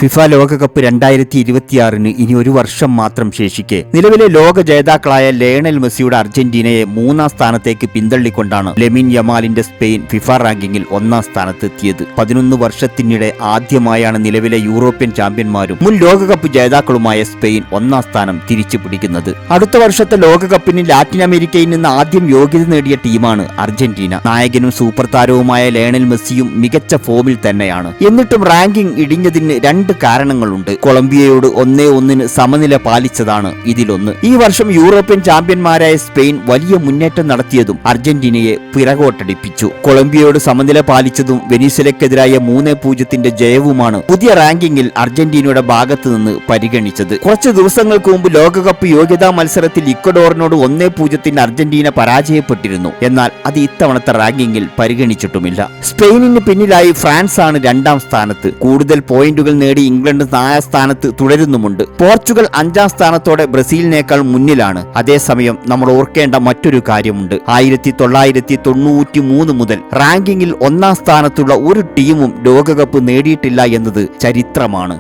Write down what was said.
FIFA ലോകകപ്പ് 2026 ഇനി ഒരു വർഷം മാത്രം ശേഷിക്കെ നിലവിലെ ലോക ജേതാക്കളായ ലയണൽ മെസ്സിയുടെ അർജന്റീനയെ 3-ാം സ്ഥാനത്തേക്ക് പിന്തള്ളിക്കൊണ്ടാണ് ലെമിൻ യമാലിന്റെ സ്പെയിൻ ഫിഫ റാങ്കിങ്ങിൽ 1-ാം സ്ഥാനത്തെത്തിയത്. 11 വർഷത്തിനിടെ ആദ്യമായാണ് നിലവിലെ യൂറോപ്യൻ ചാമ്പ്യന്മാരും മുൻ ലോകകപ്പ് ജേതാക്കളുമായ സ്പെയിൻ 1-ാം സ്ഥാനം തിരിച്ചു പിടിക്കുന്നത്. അടുത്ത വർഷത്തെ ലോകകപ്പിന് ലാറ്റിൻ അമേരിക്കയിൽ നിന്ന് ആദ്യം യോഗ്യത നേടിയ ടീമാണ് അർജന്റീന. നായകനും സൂപ്പർ താരവുമായ ലയണൽ മെസ്സിയും മികച്ച ഫോമിൽ തന്നെയാണ്. എന്നിട്ടും റാങ്കിംഗ് ഇടിഞ്ഞതിന് രണ്ട് കാരണങ്ങളുണ്ട്. കൊളംബിയയോട് 1-1 സമനില പാലിച്ചതാണ് ഇതിലൊന്ന്. ഈ വർഷം യൂറോപ്യൻ ചാമ്പ്യന്മാരായ സ്പെയിൻ വലിയ മുന്നേറ്റം നടത്തിയതും അർജന്റീനയെ പിറകോട്ടടിപ്പിച്ചു. കൊളംബിയയോട് സമനില പാലിച്ചതും വെനിസ്വലയ്ക്കെതിരായ 3-0 ജയവുമാണ് പുതിയ റാങ്കിങ്ങിൽ അർജന്റീനയുടെ ഭാഗത്തു നിന്ന് പരിഗണിച്ചത്. കുറച്ച് ദിവസങ്ങൾക്ക് മുമ്പ് ലോകകപ്പ് യോഗ്യതാ മത്സരത്തിൽ ഇക്വഡോറിനോട് 1-0 അർജന്റീന പരാജയപ്പെട്ടിരുന്നു. എന്നാൽ അത് ഇത്തവണത്തെ റാങ്കിങ്ങിൽ പരിഗണിച്ചിട്ടുമില്ല. സ്പെയിനിന് പിന്നിലായി ഫ്രാൻസ് ആണ് 2-ാം സ്ഥാനത്ത്. കൂടുതൽ പോയിന്റുകൾ നേടി ഇംഗ്ലണ്ട് 4-ാം സ്ഥാനത്ത് തുടരുന്നുമുണ്ട്. പോർച്ചുഗൽ 5-ാം സ്ഥാനത്തോടെ ബ്രസീലിനേക്കാൾ മുന്നിലാണ്. അതേസമയം നമ്മൾ ഓർക്കേണ്ട മറ്റൊരു കാര്യമുണ്ട്. 1993 മുതൽ റാങ്കിങ്ങിൽ 1-ാം സ്ഥാനത്തുള്ള ഒരു ടീമും ലോകകപ്പ് നേടിയിട്ടില്ല എന്നത് ചരിത്രമാണ്.